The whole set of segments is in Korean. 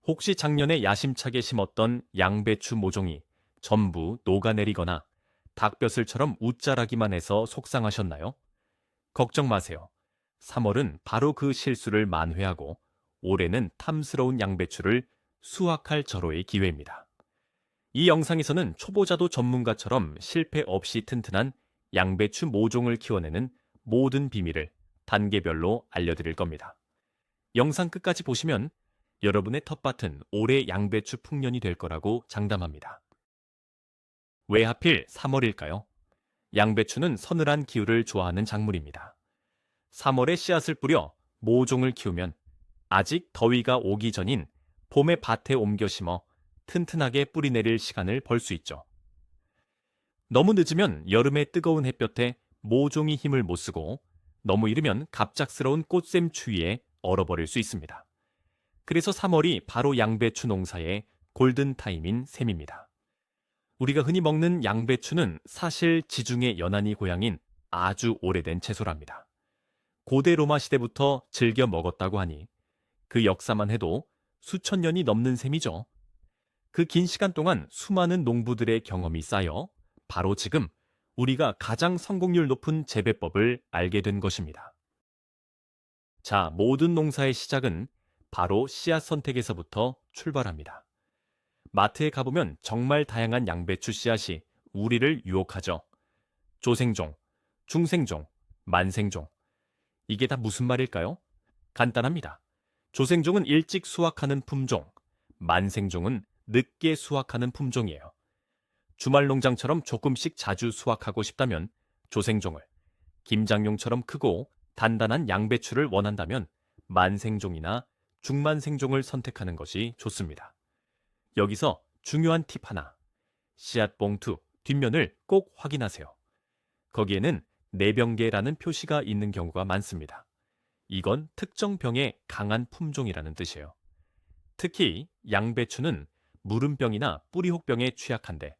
혹시 작년에 야심차게 심었던 양배추 모종이 전부 녹아내리거나 닭벼슬처럼 웃자라기만 해서 속상하셨나요? 걱정 마세요. 3월은 바로 그 실수를 만회하고 올해는 탐스러운 양배추를 수확할 절호의 기회입니다. 이 영상에서는 초보자도 전문가처럼 실패 없이 튼튼한 양배추 모종을 키워내는 모든 비밀을 단계별로 알려드릴 겁니다. 영상 끝까지 보시면 여러분의 텃밭은 올해 양배추 풍년이 될 거라고 장담합니다. 왜 하필 3월일까요? 양배추는 서늘한 기후를 좋아하는 작물입니다. 3월에 씨앗을 뿌려 모종을 키우면 아직 더위가 오기 전인 봄에 밭에 옮겨 심어 튼튼하게 뿌리 내릴 시간을 벌 수 있죠. 너무 늦으면 여름의 뜨거운 햇볕에 모종이 힘을 못 쓰고 너무 이르면 갑작스러운 꽃샘 추위에 얼어버릴 수 있습니다. 그래서 3월이 바로 양배추 농사의 골든타임인 셈입니다. 우리가 흔히 먹는 양배추는 사실 지중해 연안이 고향인 아주 오래된 채소랍니다. 고대 로마 시대부터 즐겨 먹었다고 하니 그 역사만 해도 수천 년이 넘는 셈이죠. 그 긴 시간 동안 수많은 농부들의 경험이 쌓여 바로 지금 우리가 가장 성공률 높은 재배법을 알게 된 것입니다. 자, 모든 농사의 시작은 바로 씨앗 선택에서부터 출발합니다. 마트에 가보면 정말 다양한 양배추 씨앗이 우리를 유혹하죠. 조생종, 중생종, 만생종. 이게 다 무슨 말일까요? 간단합니다. 조생종은 일찍 수확하는 품종, 만생종은 늦게 수확하는 품종이에요. 주말 농장처럼 조금씩 자주 수확하고 싶다면 조생종을, 김장용처럼 크고 단단한 양배추를 원한다면 만생종이나 중만생종을 선택하는 것이 좋습니다. 여기서 중요한 팁 하나. 씨앗 봉투 뒷면을 꼭 확인하세요. 거기에는 내병계라는 표시가 있는 경우가 많습니다. 이건 특정 병에 강한 품종이라는 뜻이에요. 특히 양배추는 무름병이나 뿌리혹병에 취약한데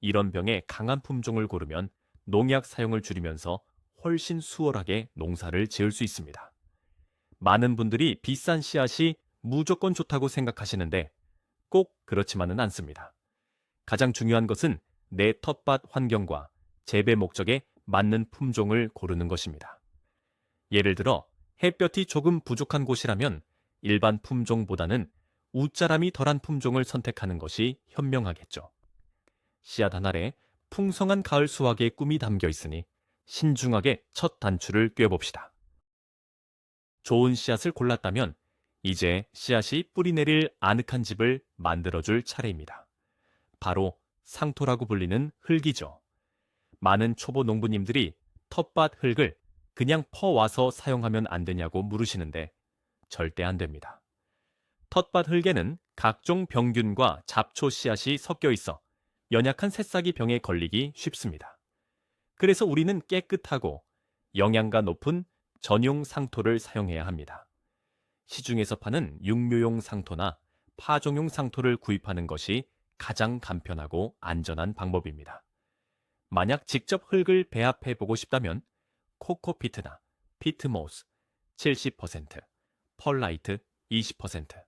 이런 병에 강한 품종을 고르면 농약 사용을 줄이면서 훨씬 수월하게 농사를 지을 수 있습니다. 많은 분들이 비싼 씨앗이 무조건 좋다고 생각하시는데 꼭 그렇지만은 않습니다. 가장 중요한 것은 내 텃밭 환경과 재배 목적에 맞는 품종을 고르는 것입니다. 예를 들어 햇볕이 조금 부족한 곳이라면 일반 품종보다는 웃자람이 덜한 품종을 선택하는 것이 현명하겠죠. 씨앗 한 알에 풍성한 가을 수확의 꿈이 담겨 있으니 신중하게 첫 단추를 꿰봅시다. 좋은 씨앗을 골랐다면 이제 씨앗이 뿌리 내릴 아늑한 집을 만들어줄 차례입니다. 바로 상토라고 불리는 흙이죠. 많은 초보 농부님들이 텃밭 흙을 그냥 퍼와서 사용하면 안 되냐고 물으시는데 절대 안 됩니다. 텃밭 흙에는 각종 병균과 잡초 씨앗이 섞여 있어 연약한 새싹이 병에 걸리기 쉽습니다. 그래서 우리는 깨끗하고 영양가 높은 전용 상토를 사용해야 합니다. 시중에서 파는 육묘용 상토나 파종용 상토를 구입하는 것이 가장 간편하고 안전한 방법입니다. 만약 직접 흙을 배합해 보고 싶다면 코코피트나 피트모스 70%, 펄라이트 20%,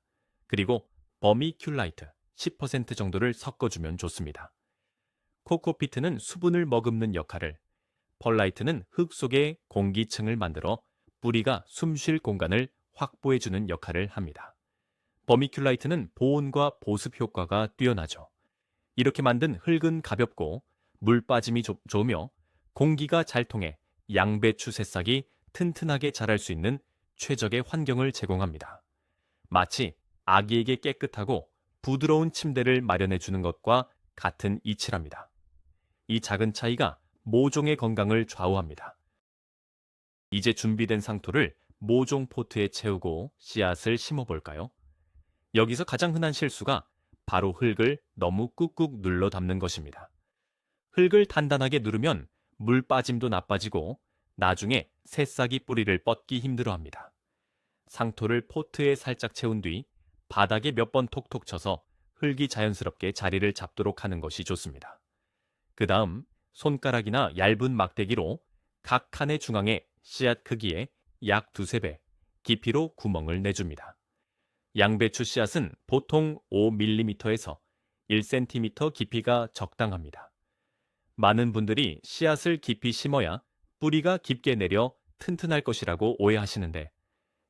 그리고 버미큘라이트 10% 정도를 섞어주면 좋습니다. 코코피트는 수분을 머금는 역할을, 펄라이트는 흙 속에 공기층을 만들어 뿌리가 숨 쉴 공간을 확보해주는 역할을 합니다. 버미큘라이트는 보온과 보습 효과가 뛰어나죠. 이렇게 만든 흙은 가볍고 물 빠짐이 좋으며 공기가 잘 통해 양배추 새싹이 튼튼하게 자랄 수 있는 최적의 환경을 제공합니다. 마치 아기에게 깨끗하고 부드러운 침대를 마련해 주는 것과 같은 이치랍니다. 이 작은 차이가 모종의 건강을 좌우합니다. 이제 준비된 상토를 모종 포트에 채우고 씨앗을 심어볼까요? 여기서 가장 흔한 실수가 바로 흙을 너무 꾹꾹 눌러 담는 것입니다. 흙을 단단하게 누르면 물 빠짐도 나빠지고 나중에 새싹이 뿌리를 뻗기 힘들어합니다. 상토를 포트에 살짝 채운 뒤 바닥에 몇 번 톡톡 쳐서 흙이 자연스럽게 자리를 잡도록 하는 것이 좋습니다. 그 다음 손가락이나 얇은 막대기로 각 칸의 중앙에 씨앗 크기의 약 두세 배 깊이로 구멍을 내줍니다. 양배추 씨앗은 보통 5mm에서 1cm 깊이가 적당합니다. 많은 분들이 씨앗을 깊이 심어야 뿌리가 깊게 내려 튼튼할 것이라고 오해하시는데,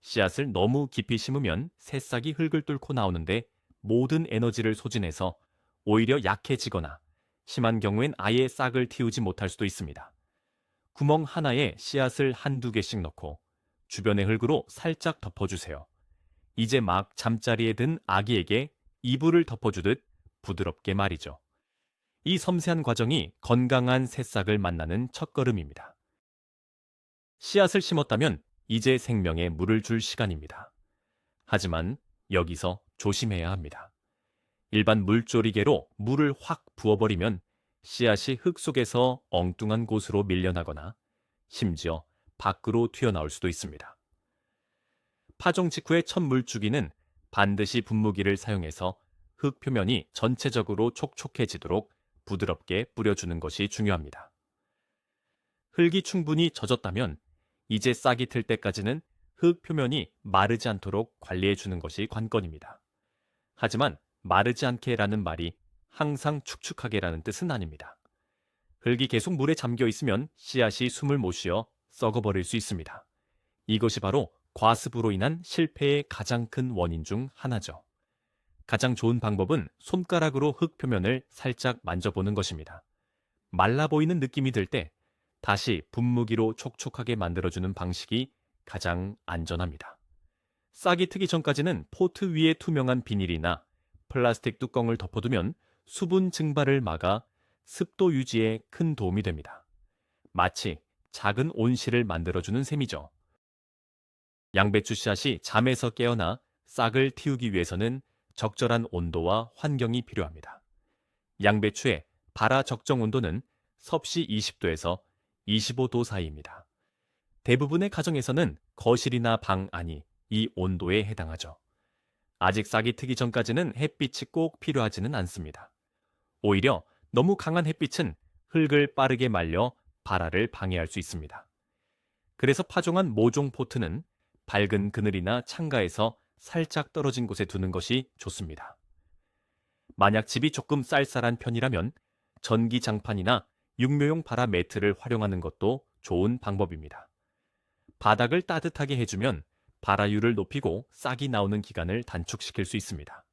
씨앗을 너무 깊이 심으면 새싹이 흙을 뚫고 나오는데 모든 에너지를 소진해서 오히려 약해지거나 심한 경우엔 아예 싹을 틔우지 못할 수도 있습니다. 구멍 하나에 씨앗을 한두 개씩 넣고 주변의 흙으로 살짝 덮어주세요. 이제 막 잠자리에 든 아기에게 이불을 덮어주듯 부드럽게 말이죠. 이 섬세한 과정이 건강한 새싹을 만나는 첫걸음입니다. 씨앗을 심었다면 이제 생명에 물을 줄 시간입니다. 하지만 여기서 조심해야 합니다. 일반 물조리개로 물을 확 부어버리면 씨앗이 흙 속에서 엉뚱한 곳으로 밀려나거나 심지어 밖으로 튀어나올 수도 있습니다. 파종 직후의 첫 물주기는 반드시 분무기를 사용해서 흙 표면이 전체적으로 촉촉해지도록 부드럽게 뿌려주는 것이 중요합니다. 흙이 충분히 젖었다면 이제 싹이 틀 때까지는 흙 표면이 마르지 않도록 관리해 주는 것이 관건입니다. 하지만 마르지 않게라는 말이 항상 축축하게라는 뜻은 아닙니다. 흙이 계속 물에 잠겨 있으면 씨앗이 숨을 못 쉬어 썩어버릴 수 있습니다. 이것이 바로 과습으로 인한 실패의 가장 큰 원인 중 하나죠. 가장 좋은 방법은 손가락으로 흙 표면을 살짝 만져보는 것입니다. 말라 보이는 느낌이 들 때 다시 분무기로 촉촉하게 만들어주는 방식이 가장 안전합니다. 싹이 트기 전까지는 포트 위에 투명한 비닐이나 플라스틱 뚜껑을 덮어두면 수분 증발을 막아 습도 유지에 큰 도움이 됩니다. 마치 작은 온실을 만들어주는 셈이죠. 양배추 씨앗이 잠에서 깨어나 싹을 틔우기 위해서는 적절한 온도와 환경이 필요합니다. 양배추의 발화 적정 온도는 섭씨 20도에서 25도 사이입니다. 대부분의 가정에서는 거실이나 방 안이 이 온도에 해당하죠. 아직 싹이 트기 전까지는 햇빛이 꼭 필요하지는 않습니다. 오히려 너무 강한 햇빛은 흙을 빠르게 말려 발화를 방해할 수 있습니다. 그래서 파종한 모종 포트는 밝은 그늘이나 창가에서 살짝 떨어진 곳에 두는 것이 좋습니다. 만약 집이 조금 쌀쌀한 편이라면 전기장판이나 육묘용 발화 매트를 활용하는 것도 좋은 방법입니다. 바닥을 따뜻하게 해주면 발화율을 높이고 싹이 나오는 기간을 단축시킬 수 있습니다.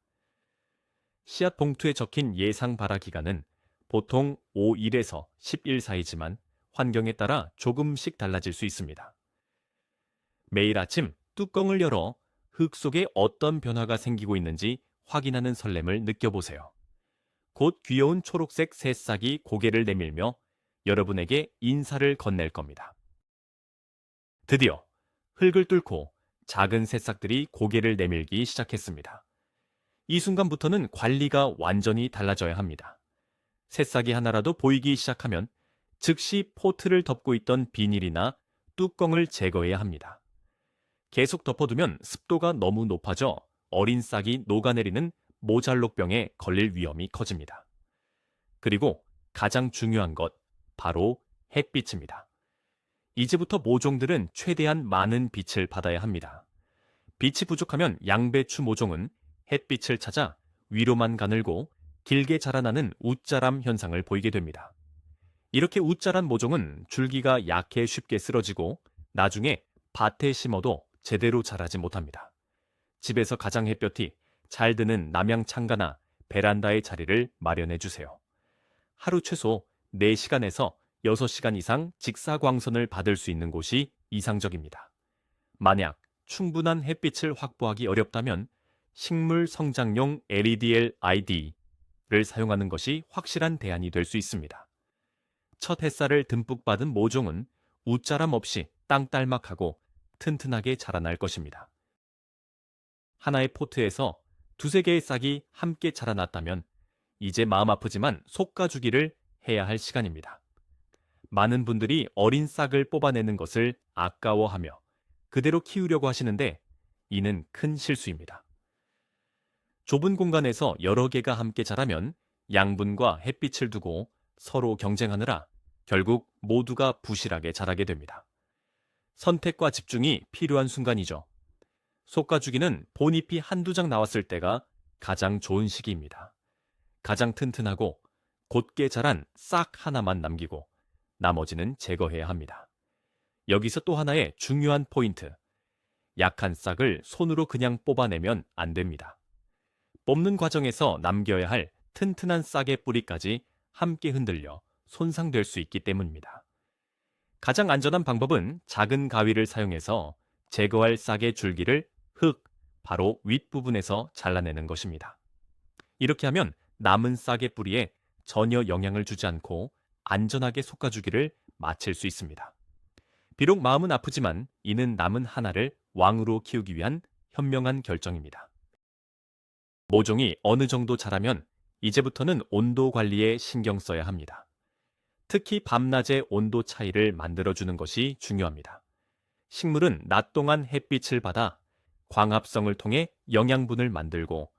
씨앗 봉투에 적힌 예상 발화 기간은 보통 5일에서 10일 사이지만 환경에 따라 조금씩 달라질 수 있습니다. 매일 아침 뚜껑을 열어 흙 속에 어떤 변화가 생기고 있는지 확인하는 설렘을 느껴보세요. 곧 귀여운 초록색 새싹이 고개를 내밀며 여러분에게 인사를 건넬 겁니다. 드디어 흙을 뚫고 작은 새싹들이 고개를 내밀기 시작했습니다. 이 순간부터는 관리가 완전히 달라져야 합니다. 새싹이 하나라도 보이기 시작하면 즉시 포트를 덮고 있던 비닐이나 뚜껑을 제거해야 합니다. 계속 덮어두면 습도가 너무 높아져 어린 싹이 녹아내리는 모잘록병에 걸릴 위험이 커집니다. 그리고 가장 중요한 것, 바로 햇빛입니다. 이제부터 모종들은 최대한 많은 빛을 받아야 합니다. 빛이 부족하면 양배추 모종은 햇빛을 찾아 위로만 가늘고 길게 자라나는 웃자람 현상을 보이게 됩니다. 이렇게 웃자란 모종은 줄기가 약해 쉽게 쓰러지고 나중에 밭에 심어도 제대로 자라지 못합니다. 집에서 가장 햇볕이 잘 드는 남향 창가나 베란다의 자리를 마련해 주세요. 하루 최소 4시간에서 6시간 이상 직사광선을 받을 수 있는 곳이 이상적입니다. 만약 충분한 햇빛을 확보하기 어렵다면 식물 성장용 LED 를 사용하는 것이 확실한 대안이 될 수 있습니다. 첫 햇살을 듬뿍 받은 모종은 웃자람 없이 땅딸막하고 튼튼하게 자라날 것입니다. 하나의 포트에서 2-3개의 싹이 함께 자라났다면 이제 마음 아프지만 솎아주기를 해야 할 시간입니다. 많은 분들이 어린 싹을 뽑아내는 것을 아까워하며 그대로 키우려고 하시는데 이는 큰 실수입니다. 좁은 공간에서 여러 개가 함께 자라면 양분과 햇빛을 두고 서로 경쟁하느라 결국 모두가 부실하게 자라게 됩니다. 선택과 집중이 필요한 순간이죠. 솎아주기는 본잎이 한두 장 나왔을 때가 가장 좋은 시기입니다. 가장 튼튼하고 곧게 자란 싹 하나만 남기고 나머지는 제거해야 합니다. 여기서 또 하나의 중요한 포인트. 약한 싹을 손으로 그냥 뽑아내면 안 됩니다. 뽑는 과정에서 남겨야 할 튼튼한 싹의 뿌리까지 함께 흔들려 손상될 수 있기 때문입니다. 가장 안전한 방법은 작은 가위를 사용해서 제거할 싹의 줄기를 바로 윗부분에서 잘라내는 것입니다. 이렇게 하면 남은 싹의 뿌리에 전혀 영향을 주지 않고 안전하게 솎아주기를 마칠 수 있습니다. 비록 마음은 아프지만 이는 남은 하나를 왕으로 키우기 위한 현명한 결정입니다. 모종이 어느 정도 자라면 이제부터는 온도 관리에 신경 써야 합니다. 특히 밤낮의 온도 차이를 만들어주는 것이 중요합니다. 식물은 낮 동안 햇빛을 받아 광합성을 통해 영양분을 만들고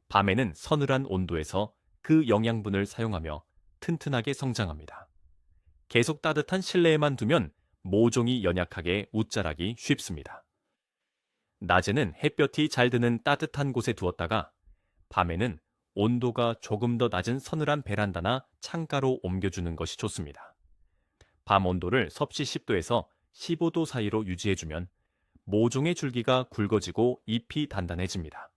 밤에는 서늘한 온도에서 그 영양분을 사용하며 튼튼하게 성장합니다. 계속 따뜻한 실내에만 두면 모종이 연약하게 웃자라기 쉽습니다. 낮에는 햇볕이 잘 드는 따뜻한 곳에 두었다가 밤에는 온도가 조금 더 낮은 서늘한 베란다나 창가로 옮겨주는 것이 좋습니다. 밤 온도를 섭씨 10도에서 15도 사이로 유지해주면 모종의 줄기가 굵어지고 잎이 단단해집니다.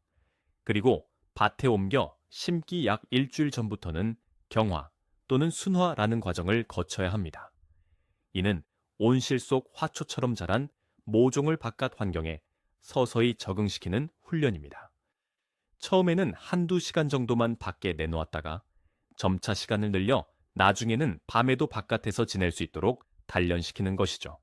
그리고 밭에 옮겨 심기 약 일주일 전부터는 경화 또는 순화라는 과정을 거쳐야 합니다. 이는 온실 속 화초처럼 자란 모종을 바깥 환경에 서서히 적응시키는 훈련입니다. 처음에는 한두 시간 정도만 밖에 내놓았다가 점차 시간을 늘려 나중에는 밤에도 바깥에서 지낼 수 있도록 단련시키는 것이죠.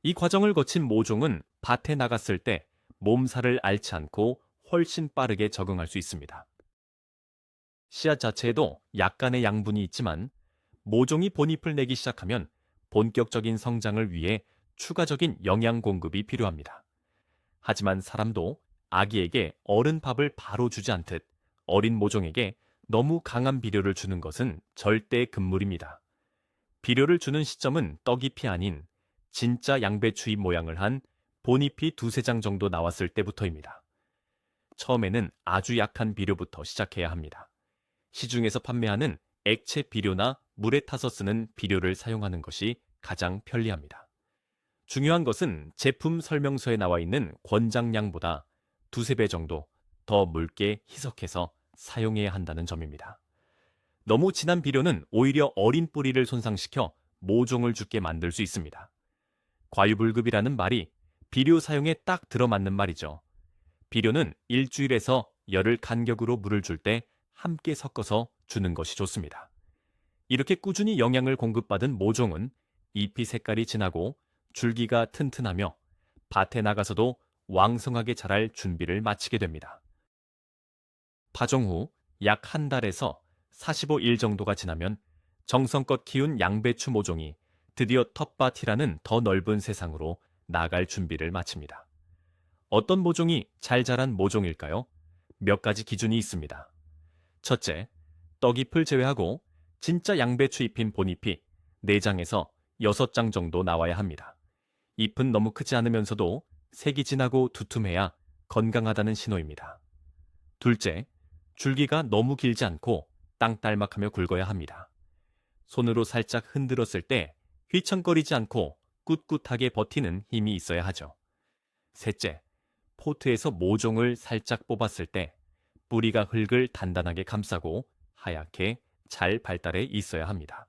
이 과정을 거친 모종은 밭에 나갔을 때 몸살을 앓지 않고 훨씬 빠르게 적응할 수 있습니다. 씨앗 자체에도 약간의 양분이 있지만 모종이 본잎을 내기 시작하면 본격적인 성장을 위해 추가적인 영양 공급이 필요합니다. 하지만 사람도 아기에게 어른 밥을 바로 주지 않듯 어린 모종에게 너무 강한 비료를 주는 것은 절대 금물입니다. 비료를 주는 시점은 떡잎이 아닌 진짜 양배추잎 모양을 한 본잎이 두세 장 정도 나왔을 때부터입니다. 처음에는 아주 약한 비료부터 시작해야 합니다. 시중에서 판매하는 액체 비료나 물에 타서 쓰는 비료를 사용하는 것이 가장 편리합니다. 중요한 것은 제품 설명서에 나와 있는 권장량보다 두세 배 정도 더 묽게 희석해서 사용해야 한다는 점입니다. 너무 진한 비료는 오히려 어린 뿌리를 손상시켜 모종을 죽게 만들 수 있습니다. 과유불급이라는 말이 비료 사용에 딱 들어맞는 말이죠. 비료는 일주일에서 열흘 간격으로 물을 줄 때 함께 섞어서 주는 것이 좋습니다. 이렇게 꾸준히 영양을 공급받은 모종은 잎이 색깔이 진하고 줄기가 튼튼하며 밭에 나가서도 왕성하게 자랄 준비를 마치게 됩니다. 파종 후 약 한 달에서 45일 정도가 지나면 정성껏 키운 양배추 모종이 드디어 텃밭이라는 더 넓은 세상으로 나갈 준비를 마칩니다. 어떤 모종이 잘 자란 모종일까요? 몇 가지 기준이 있습니다. 첫째, 떡잎을 제외하고 진짜 양배추 잎인 본잎이 4장에서 6장 정도 나와야 합니다. 잎은 너무 크지 않으면서도 색이 진하고 두툼해야 건강하다는 신호입니다. 둘째, 줄기가 너무 길지 않고 땅딸막하며 굵어야 합니다. 손으로 살짝 흔들었을 때 휘청거리지 않고 꿋꿋하게 버티는 힘이 있어야 하죠. 셋째, 포트에서 모종을 살짝 뽑았을 때 뿌리가 흙을 단단하게 감싸고 하얗게 잘 발달해 있어야 합니다.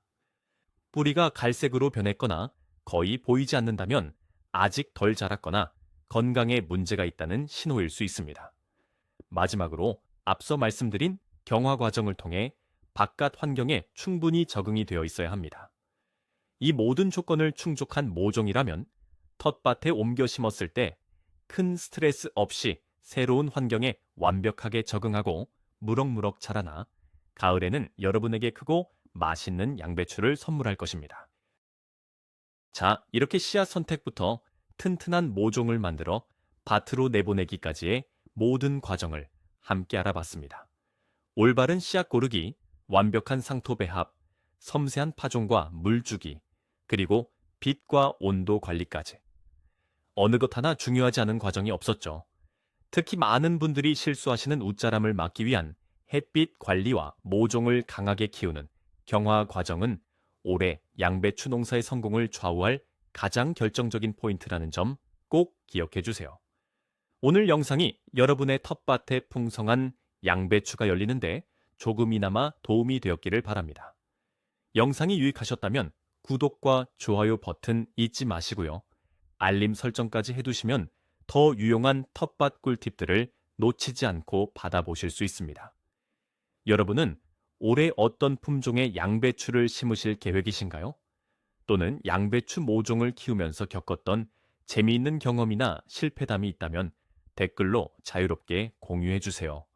뿌리가 갈색으로 변했거나 거의 보이지 않는다면 아직 덜 자랐거나 건강에 문제가 있다는 신호일 수 있습니다. 마지막으로 앞서 말씀드린 경화 과정을 통해 바깥 환경에 충분히 적응이 되어 있어야 합니다. 이 모든 조건을 충족한 모종이라면 텃밭에 옮겨 심었을 때 큰 스트레스 없이 새로운 환경에 완벽하게 적응하고 무럭무럭 자라나 가을에는 여러분에게 크고 맛있는 양배추를 선물할 것입니다. 자, 이렇게 씨앗 선택부터 튼튼한 모종을 만들어 밭으로 내보내기까지의 모든 과정을 함께 알아봤습니다. 올바른 씨앗 고르기, 완벽한 상토 배합, 섬세한 파종과 물주기, 그리고 빛과 온도 관리까지. 어느 것 하나 중요하지 않은 과정이 없었죠. 특히 많은 분들이 실수하시는 웃자람을 막기 위한 햇빛 관리와 모종을 강하게 키우는 경화 과정은 올해 양배추 농사의 성공을 좌우할 가장 결정적인 포인트라는 점 꼭 기억해 주세요. 오늘 영상이 여러분의 텃밭에 풍성한 양배추가 열리는데 조금이나마 도움이 되었기를 바랍니다. 영상이 유익하셨다면 구독과 좋아요 버튼 잊지 마시고요. 알림 설정까지 해두시면 더 유용한 텃밭 꿀팁들을 놓치지 않고 받아보실 수 있습니다. 여러분은 올해 어떤 품종의 양배추를 심으실 계획이신가요? 또는 양배추 모종을 키우면서 겪었던 재미있는 경험이나 실패담이 있다면 댓글로 자유롭게 공유해 주세요.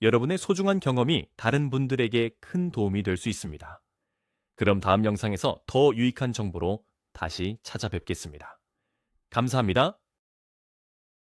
여러분의 소중한 경험이 다른 분들에게 큰 도움이 될 수 있습니다. 그럼 다음 영상에서 더 유익한 정보로 다시 찾아뵙겠습니다. 감사합니다.